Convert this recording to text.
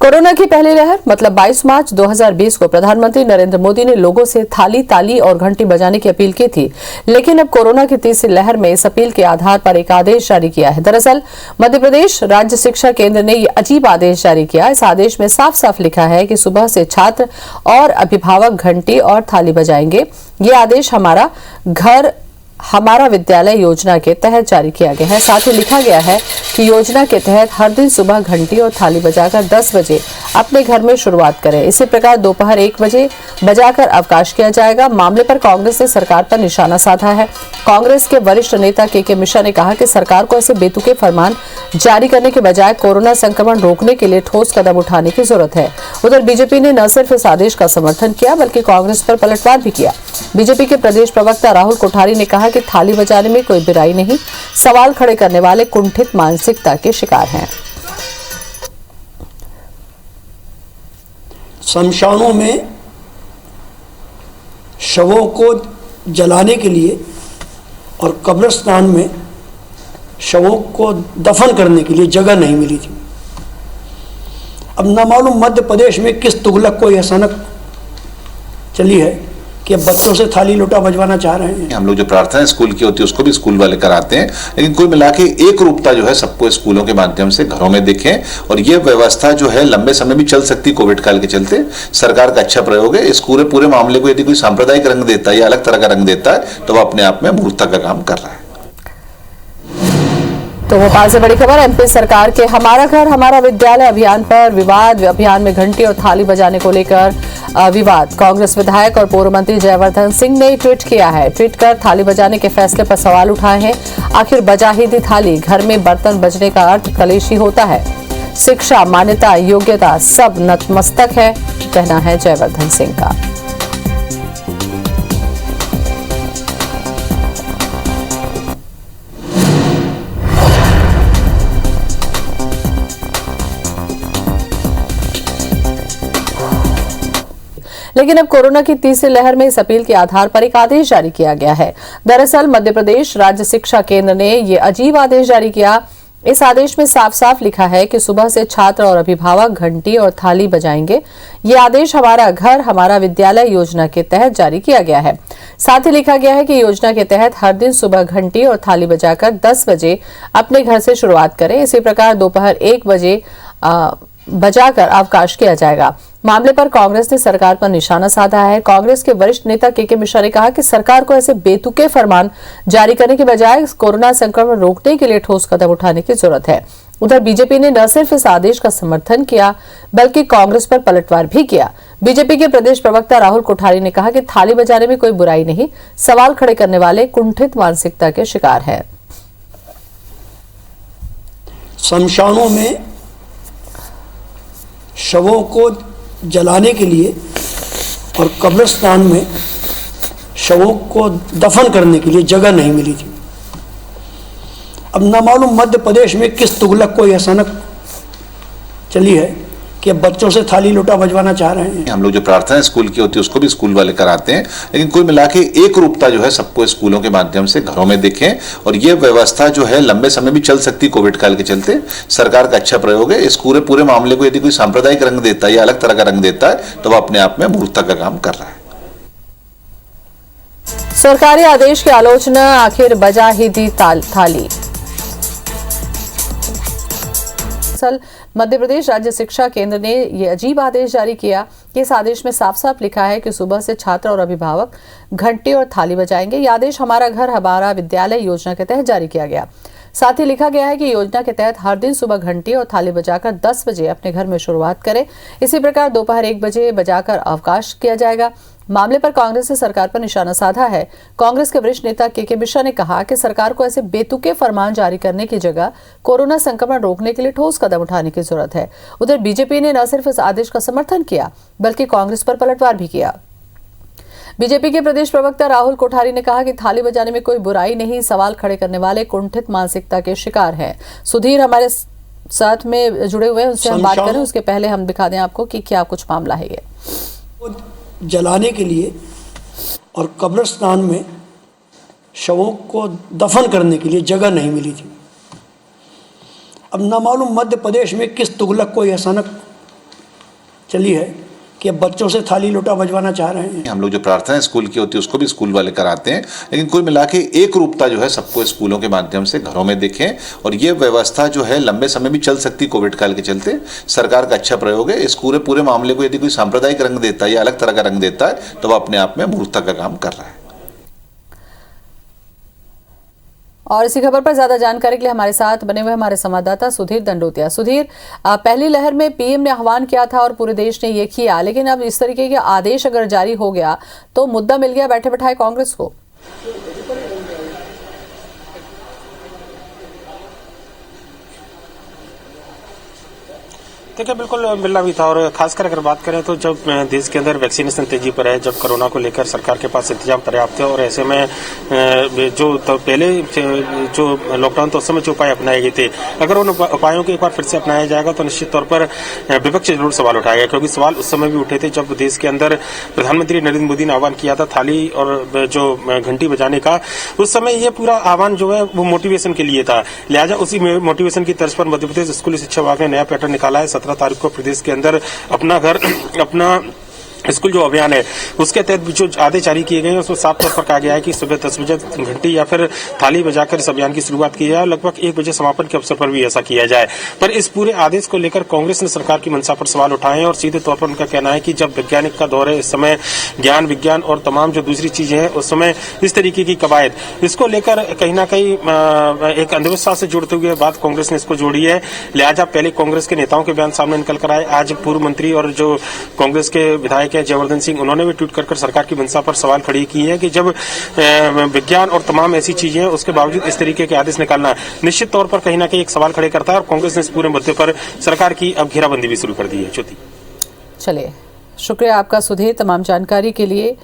Corona की पहली लहर मतलब 22 मार्च 2020 को प्रधानमंत्री नरेंद्र मोदी ने लोगों से थाली, ताली और घंटी बजाने की अपील की थी। लेकिन अब कोरोना की तीसरी लहर में इस अपील के आधार पर एक आदेश जारी किया है। दरअसल मध्य प्रदेश राज्य शिक्षा केंद्र ने ये अजीब आदेश जारी किया। इस आदेश में साफ साफ लिखा है कि सुबह से छात्र और अभिभावक घंटी और थाली बजाएंगे। ये आदेश हमारा घर हमारा विद्यालय योजना के तहत जारी किया गया है। साथ ही लिखा गया है कि योजना के तहत हर दिन सुबह घंटी और थाली बजाकर 10 बजे अपने घर में शुरुआत करें। इसी प्रकार दोपहर 1 बजे बजाकर अवकाश किया जाएगा। मामले पर कांग्रेस ने सरकार पर निशाना साधा है। कांग्रेस के वरिष्ठ नेता के मिश्रा ने कहा कि सरकार को ऐसे बेतुके फरमान जारी करने के बजाय कोरोना संक्रमण रोकने के लिए ठोस कदम उठाने की जरूरत है। उधर बीजेपी ने न सिर्फ इस आदेश का समर्थन किया बल्कि कांग्रेस पर पलटवार भी किया। बीजेपी के प्रदेश प्रवक्ता राहुल कोठारी ने कहा कि थाली बजाने में कोई बुराई नहीं, सवाल खड़े करने वाले कुंठित मानसिकता के शिकार हैं। शमशानों में शवों को जलाने के लिए और कब्रिस्तान में शवों को दफन करने के लिए जगह नहीं मिली थी। अब न मालूम मध्य प्रदेश में किस तुगलक को यह सनक चली है कि बच्चों से थाली लोटा बजवाना चाह रहे हैं। हम लोग जो प्रार्थना स्कूल की होती है उसको भी स्कूल वाले कराते हैं, लेकिन कुल मिला के एक रूपता जो है सबको स्कूलों के माध्यम से घरों में दिखें और ये व्यवस्था जो है लंबे समय भी चल सकती कोविड काल के चलते। सरकार का अच्छा प्रयोग है। इस पूरे मामले को यदि कोई सांप्रदायिक रंग देता है या अलग तरह का रंग देता है तो वह अपने आप में मूर्खता का काम कर रहा है। तो भोपाल से बड़ी खबर, एमपी सरकार के हमारा घर हमारा विद्यालय अभियान पर विवाद। अभियान में घंटी और थाली बजाने को लेकर विवाद। कांग्रेस विधायक और पूर्व मंत्री जयवर्धन सिंह ने ट्वीट किया है। ट्वीट कर थाली बजाने के फैसले पर सवाल उठाए हैं। आखिर बजा ही दी थाली, घर में बर्तन बजने का अर्थ कलेश ही होता है। शिक्षा, मान्यता, योग्यता सब नतमस्तक है, कहना है जयवर्धन सिंह का। लेकिन अब कोरोना की तीसरी लहर में इस अपील के आधार पर एक आदेश जारी किया गया है। दरअसल मध्य प्रदेश राज्य शिक्षा केंद्र ने ये अजीब आदेश जारी किया। इस आदेश में साफ साफ लिखा है कि सुबह से छात्र और अभिभावक घंटी और थाली बजाएंगे। ये आदेश हमारा घर हमारा विद्यालय योजना के तहत जारी किया गया है। साथ ही लिखा गया है कि योजना के तहत हर दिन सुबह घंटी और थाली बजाकर 10 बजे अपने घर से शुरुआत करें। इसी प्रकार दोपहर 1 बजे बजाकर अवकाश किया जाएगा। मामले पर कांग्रेस ने सरकार पर निशाना साधा है। कांग्रेस के वरिष्ठ नेता के मिश्रा ने कहा कि सरकार को ऐसे बेतुके फरमान जारी करने के बजाय कोरोना संक्रमण रोकने के लिए ठोस कदम उठाने की जरूरत है। उधर बीजेपी ने न सिर्फ इस आदेश का समर्थन किया बल्कि कांग्रेस पर पलटवार भी किया। बीजेपी के प्रदेश प्रवक्ता राहुल कोठारी ने कहा कि थाली बजाने में कोई बुराई नहीं, सवाल खड़े करने वाले कुंठित मानसिकता के शिकार है। शमशानों में शवों को जलाने के लिए और कब्रिस्तान में शवों को दफन करने के लिए जगह नहीं मिली थी। अब न मालूम मध्य प्रदेश में किस तुगलक को यह सनक चली है कि बच्चों से थाली लोटा बजवाना चाह रहे हैं। हम लोग जो प्रार्थना स्कूल की होती है उसको भी स्कूल वाले कराते हैं, लेकिन कुल मिला के एक रूपता जो है सबको स्कूलों के माध्यम से घरों में दिखें और ये व्यवस्था जो है लंबे समय भी चल सकती कोविड काल के चलते। सरकार का अच्छा प्रयोग है। इस पूरे मामले को यदि कोई सांप्रदायिक रंग देता है या अलग तरह का रंग देता है तो वह अपने आप में मूर्खता का काम कर रहा है। सरकारी आदेश की आलोचना, आखिर बजा ही दी थाली। मध्य प्रदेश राज्य शिक्षा केंद्र ने ये अजीब आदेश जारी किया कि इस आदेश में साफ साफ लिखा है कि सुबह से छात्र और अभिभावक घंटी और थाली बजाएंगे। ये आदेश हमारा घर हमारा विद्यालय योजना के तहत जारी किया गया। साथ ही लिखा गया है कि योजना के तहत हर दिन सुबह घंटी और थाली बजाकर 10 बजे अपने घर में शुरुआत करें। इसी प्रकार दोपहर 1 बजे बजाकर अवकाश किया जाएगा। मामले पर कांग्रेस ने सरकार पर निशाना साधा है। कांग्रेस के वरिष्ठ नेता के मिश्रा ने कहा कि सरकार को ऐसे बेतुके फरमान जारी करने की जगह कोरोना संक्रमण रोकने के लिए ठोस कदम उठाने की जरूरत है। उधर बीजेपी ने न सिर्फ इस आदेश का समर्थन किया बल्कि कांग्रेस पर पलटवार भी किया। बीजेपी के प्रदेश प्रवक्ता राहुल कोठारी ने कहा कि थाली बजाने में कोई बुराई नहीं, सवाल खड़े करने वाले कुंठित मानसिकता के शिकार हैं। सुधीर हमारे साथ में जुड़े हुए हैं, उनसे हम बात करें। उसके पहले हम दिखा दें आपको कि क्या कुछ मामला है ये। जलाने के लिए और कब्रिस्तान में शवों को दफन करने के लिए जगह नहीं मिली थी। अब न मालूम मध्य प्रदेश में किस तुगलक को यह सनक चली है कि अब बच्चों से थाली लोटा बजवाना चाह रहे हैं। हम लोग जो प्रार्थना स्कूल की होती है उसको भी स्कूल वाले कराते हैं, लेकिन कुल मिला के एक रूपता जो है सबको स्कूलों के माध्यम से घरों में दिखे, और ये व्यवस्था जो है लंबे समय भी चल सकती कोविड काल के चलते। सरकार का अच्छा प्रयोग है। इस पूरे मामले को यदि कोई सांप्रदायिक रंग देता है या अलग तरह का रंग देता है तो वह अपने आप में मूर्खता का काम कर रहा है। और इसी खबर पर ज्यादा जानकारी के लिए हमारे साथ बने हुए हमारे संवाददाता सुधीर दंडोतिया। सुधीर, पहली लहर में पीएम ने आह्वान किया था और पूरे देश ने ये किया, लेकिन अब इस तरीके के आदेश अगर जारी हो गया तो मुद्दा मिल गया बैठे बैठाए कांग्रेस को। देखिए, बिल्कुल मिलना भी था। और खासकर अगर बात करें तो जब देश के अंदर वैक्सीनेशन तेजी पर है, जब कोरोना को लेकर सरकार के पास इंतजाम पर्याप्त है, और ऐसे में जो तो पहले जो लॉकडाउन तो उस समय जो उपाय अपनाए गए थे, अगर उन उपायों को एक बार फिर से अपनाया जाएगा तो निश्चित तौर पर विपक्ष जरूर सवाल उठाएगा, क्योंकि सवाल उस समय भी उठे थे जब देश के अंदर प्रधानमंत्री नरेंद्र मोदी ने आह्वान किया था थाली और जो घंटी बजाने का। उस समय ये पूरा आह्वान जो है वो मोटिवेशन के लिए था, लिहाजा उसी मोटिवेशन की तर्ज पर मध्य प्रदेश स्कूली शिक्षा विभाग ने नया पैटर्न निकाला है। 17 तारीख को प्रदेश के अंदर अपना घर अपना स्कूल जो अभियान है उसके तहत जो आदेश जारी किए गए हैं उसमें साफ तौर पर कहा गया है कि सुबह 10 बजे घंटी या फिर थाली बजाकर इस अभियान की शुरुआत की जाए, लगभग 1 बजे समापन के अवसर पर भी ऐसा किया जाए। पर इस पूरे आदेश को लेकर कांग्रेस ने सरकार की मंशा पर सवाल उठाए हैं, और सीधे तौर पर उनका कहना है कि जब वैज्ञानिक का दौर है, इस समय ज्ञान विज्ञान और तमाम जो दूसरी चीजें हैं उस समय इस तरीके की कवायद, इसको लेकर कहीं ना कहीं एक अंधविश्वास से जुड़ते हुए बात कांग्रेस ने इसको जोड़ी है। लिहाजा पहले कांग्रेस के नेताओं के बयान सामने निकल कर आए। आज पूर्व मंत्री और जो कांग्रेस के विधायक है जयवर्धन सिंह, उन्होंने भी ट्वीट कर सरकार की मंशा पर सवाल खड़ी की है कि जब विज्ञान और तमाम ऐसी चीजें हैं उसके बावजूद इस तरीके के आदेश निकालना निश्चित तौर पर कहीं ना कहीं एक सवाल खड़े करता है, और कांग्रेस ने इस पूरे मुद्दे पर सरकार की अब घेराबंदी भी शुरू कर दी है। ज्योति, चलिए, शुक्रिया आपका सुधीर तमाम जानकारी के लिए।